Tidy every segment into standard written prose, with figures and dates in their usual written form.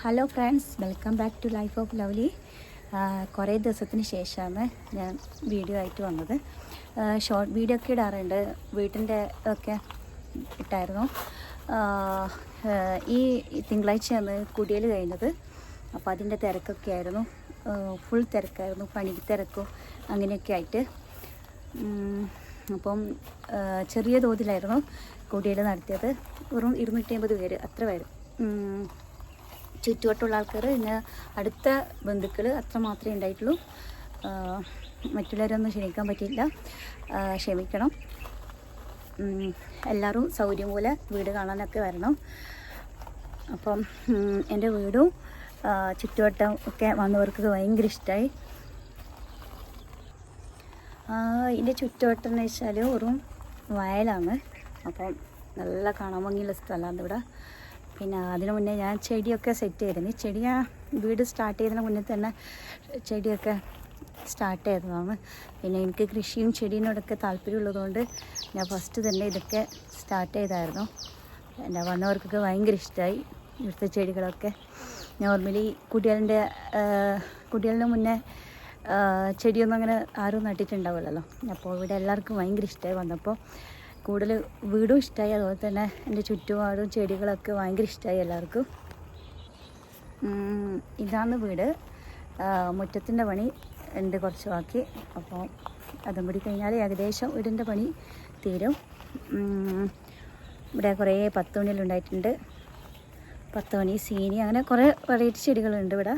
Hello friends, welcome back to life of lovely. കുറേ ദിവസത്തിന് ശേഷമാണ് ഞാൻ വീഡിയോ ആയിട്ട് വന്നത്. ഷോർട്ട് വീഡിയോ ഒക്കെ ഇടാറുണ്ട്, വീട്ടിൻ്റെ ഒക്കെ ഇട്ടായിരുന്നു. ഈ തിങ്കളാഴ്ചയാണ് കുടിയേൽ കഴിഞ്ഞത്. അപ്പോൾ അതിൻ്റെ തിരക്കൊക്കെ ആയിരുന്നു, ഫുൾ തിരക്കായിരുന്നു, പണി തിരക്കും അങ്ങനെയൊക്കെ ആയിട്ട്. അപ്പം ചെറിയ തോതിലായിരുന്നു കുടിയേൽ നടത്തിയത്. വെറും 250 പേര്, അത്ര പേര്. ചുറ്റുവട്ടമുള്ള ആൾക്കാർ, പിന്നെ അടുത്ത ബന്ധുക്കൾ അത്ര മാത്രമേ ഉണ്ടായിട്ടുള്ളൂ. മറ്റുള്ളവരൊന്നും ക്ഷണിക്കാൻ പറ്റിയില്ല, ക്ഷമിക്കണം. എല്ലാവരും സൗകര്യം പോലെ വീട് കാണാനൊക്കെ വരണം. അപ്പം എൻ്റെ വീടും ചുറ്റുവട്ടം ഒക്കെ വന്നവർക്ക് ഭയങ്കര ഇഷ്ടമായി. ഇതിൻ്റെ ചുറ്റുവട്ടം എന്ന് വെച്ചാൽ വെറും വയലാണ്. അപ്പം നല്ല കാണാൻ ഭംഗിയുള്ള സ്ഥലമാണ് ഇവിടെ. പിന്നെ അതിന് മുന്നേ ഞാൻ ചെടിയൊക്കെ സെറ്റ് ചെയ്തിരുന്നു. ചെടി ഞാൻ വീട് സ്റ്റാർട്ട് ചെയ്തതിന് മുന്നേ തന്നെ ചെടിയൊക്കെ സ്റ്റാർട്ട് ചെയ്തതാണ്. പിന്നെ എനിക്ക് കൃഷിയും ചെടീനോടൊക്കെ താല്പര്യമുള്ളതുകൊണ്ട് ഞാൻ ഫസ്റ്റ് തന്നെ ഇതൊക്കെ സ്റ്റാർട്ട് ചെയ്തായിരുന്നു. എൻ്റെ വന്നവർക്കൊക്കെ ഭയങ്കര ഇഷ്ടമായി ഇവിടുത്തെ ചെടികളൊക്കെ. നോർമലി കുടിയേലിന് മുന്നേ ചെടിയൊന്നും അങ്ങനെ ആരും നട്ടിട്ടുണ്ടാവില്ലല്ലോ. അപ്പോൾ ഇവിടെ എല്ലാവർക്കും ഭയങ്കര ഇഷ്ടമായി വന്നപ്പോൾ. കൂടുതൽ വീടും ഇഷ്ടമായി, അതുപോലെ തന്നെ എൻ്റെ ചുറ്റുപാടും ചെടികളൊക്കെ ഭയങ്കര ഇഷ്ടമായി എല്ലാവർക്കും. ഇതാണ് വീട്. മുറ്റത്തിൻ്റെ പണി ഉണ്ട് കുറച്ച് ബാക്കി. അപ്പോൾ അതും കൂടി കഴിഞ്ഞാൽ ഏകദേശം വീടിൻ്റെ പണി തീരും. ഇവിടെ കുറേ 10 മണിയിലുണ്ടായിട്ടുണ്ട്. 10 മണി, സീനി, അങ്ങനെ കുറേ വെറൈറ്റി ചെടികളുണ്ട് ഇവിടെ.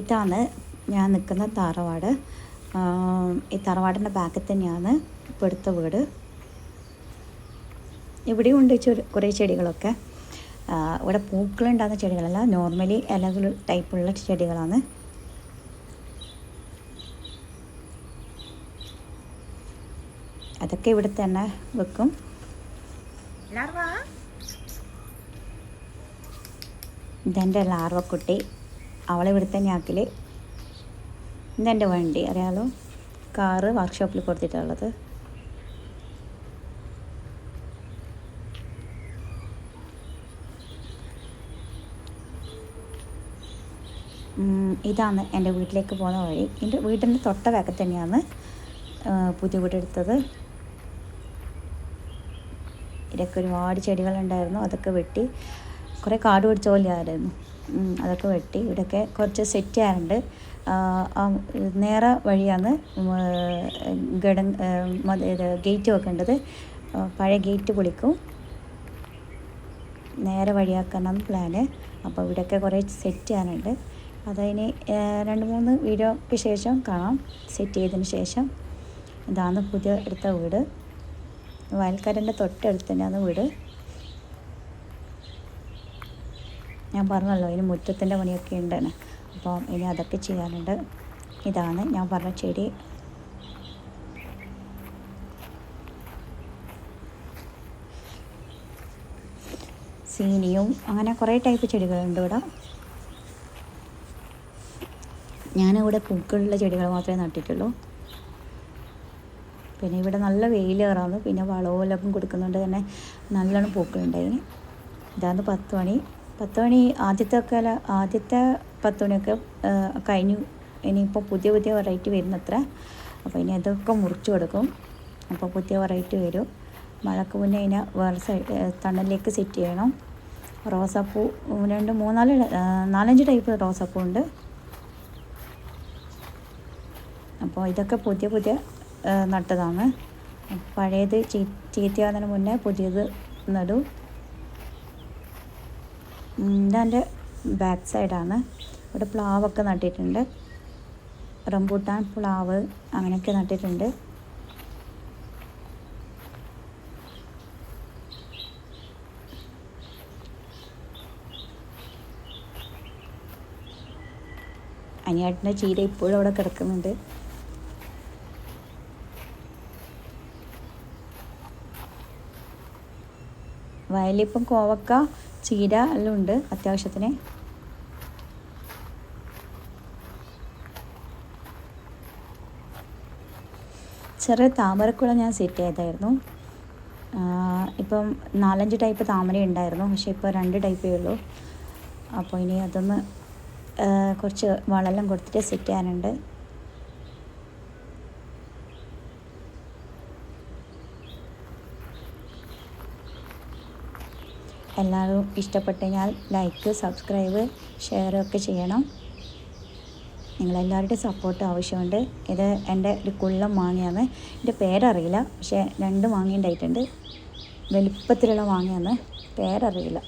ഇതാണ് ഞാൻ നിൽക്കുന്ന തറവാട്. ഈ തറവാടിൻ്റെ ബാക്കിൽ തന്നെയാണ് ഇപ്പോൾ എടുത്ത വീട്. ഇവിടെയും ഉണ്ട് കുറേ ചെടികളൊക്കെ. ഇവിടെ പൂക്കളുണ്ടാകുന്ന ചെടികളല്ല, നോർമലി ഇലകൾ ടൈപ്പുള്ള ചെടികളാണ്. അതൊക്കെ ഇവിടെ തന്നെ വെക്കും. ഇതെൻ്റെ ലാർവക്കുട്ടി, അവളെ ഇവിടെ തന്നെ ആക്കൽ. ഇതെൻ്റെ വണ്ടി, അറിയാലോ, കാറ് വർക്ക്ഷോപ്പിൽ കൊടുത്തിട്ടുള്ളത്. ഇതാണ് എൻ്റെ വീട്ടിലേക്ക് പോകുന്ന വഴി. എൻ്റെ വീടിൻ്റെ തൊട്ട ബാക്കിൽ തന്നെയാണ് പുതിയ വീടെടുത്തത്. ഇതൊക്കെ ഒരുപാട് ചെടികളുണ്ടായിരുന്നു, അതൊക്കെ വെട്ടി. കുറേ കാട് പിടിച്ച പോലെയായിരുന്നു, അതൊക്കെ വെട്ടി. ഇവിടെയൊക്കെ കുറച്ച് സെറ്റ് ചെയ്യാറുണ്ട്. നേരെ വഴിയാണ് ഗേറ്റ് വെക്കേണ്ടത്. പഴയ ഗേറ്റ് പൊളിക്കും, നേരെ വഴിയാക്കാനാണ് പ്ലാന്. അപ്പോൾ ഇവിടെയൊക്കെ കുറേ സെറ്റ് ചെയ്യാനുണ്ട്. അതതിന് 2-3 വീഡിയോയ്ക്ക് ശേഷം കാണാം, സെറ്റ് ചെയ്തതിന് ശേഷം. ഇതാണ് പുതിയ എടുത്ത വീട്. വയൽക്കാരൻ്റെ തൊട്ടടുത്ത് തന്നെയാണ് വീട്. ഞാൻ പറഞ്ഞല്ലോ, ഇനി മുറ്റത്തിൻ്റെ പണിയൊക്കെ ഉണ്ടെന്ന്. അപ്പം ഇനി അതൊക്കെ ചെയ്യാനുണ്ട്. ഇതാണ് ഞാൻ പറഞ്ഞ ചെടി. സീനിയും അങ്ങനെ കുറേ ടൈപ്പ് ചെടികളുണ്ട് ഇവിടെ. ഞാനിവിടെ പൂക്കളുള്ള ചെടികൾ മാത്രമേ നട്ടിട്ടുള്ളൂ. പിന്നെ ഇവിടെ നല്ല വെയിൽ കയറാന്ന്, പിന്നെ വളമെല്ലാം കൊടുക്കുന്നുണ്ട്, തന്നെ നല്ലോണം പൂക്കളുണ്ടായിന്. ഇതാണ് 10 മണി. 10 മണി ആദ്യത്തെ 10 മണിയൊക്കെ കഴിഞ്ഞു. ഇനിയിപ്പോൾ പുതിയ വെറൈറ്റി വരുന്നത്ര. അപ്പോൾ ഇനി അതൊക്കെ മുറിച്ച് കൊടുക്കും. അപ്പോൾ പുതിയ വെറൈറ്റി വരും. മഴക്ക് മുന്നേ അതിനെ വേറെ തണലിലേക്ക് സെറ്റ് ചെയ്യണം. റോസാപ്പൂ 4-5 ടൈപ്പ് റോസാപ്പൂ ഉണ്ട്. അപ്പോൾ ഇതൊക്കെ പുതിയ നട്ടതാണ്. പഴയത് ചീത്തയാകുന്നതിന് മുന്നേ പുതിയത് നടും. ഇതെൻ്റെ ബാക്ക് സൈഡാണ്. ഇവിടെ പ്ലാവൊക്കെ നട്ടിട്ടുണ്ട്, റംബൂട്ടാൻ, പ്ലാവ് അങ്ങനെയൊക്കെ നട്ടിട്ടുണ്ട്. അനിയേട്ടൻ്റെ ചീര ഇപ്പോഴും അവിടെ കിടക്കുന്നുണ്ട്. വയലിപ്പം കോവക്ക, ചീര എല്ലാം ഉണ്ട് അത്യാവശ്യത്തിന്. ചെറിയ താമരക്കുളം ഞാൻ സെറ്റ് ചെയ്തായിരുന്നു. ഇപ്പം 4-5 ടൈപ്പ് താമര ഉണ്ടായിരുന്നു, പക്ഷേ ഇപ്പോൾ 2 ടൈപ്പേ ഉള്ളൂ. അപ്പോൾ ഇനി അതൊന്ന് കുറച്ച് വളമെല്ലാം കൊടുത്തിട്ട് സെറ്റ് ചെയ്യാനുണ്ട്. എല്ലാവരും ഇഷ്ടപ്പെട്ടെങ്കിൽ ലൈക്ക്, സബ്സ്ക്രൈബ്, ഷെയർ ഒക്കെ ചെയ്യണം. നിങ്ങളെല്ലാവരുടെയും സപ്പോർട്ട് ആവശ്യമുണ്ട്. ഇത് എൻ്റെ ഒരു കുള്ളം മാങ്ങയാണ്. എൻ്റെ പേരറിയില്ല, പക്ഷേ 2 മാങ്ങ ഉണ്ടായിട്ടുണ്ട്. വലിപ്പത്തിലുള്ള മാങ്ങയാണ്, പേരറിയില്ല.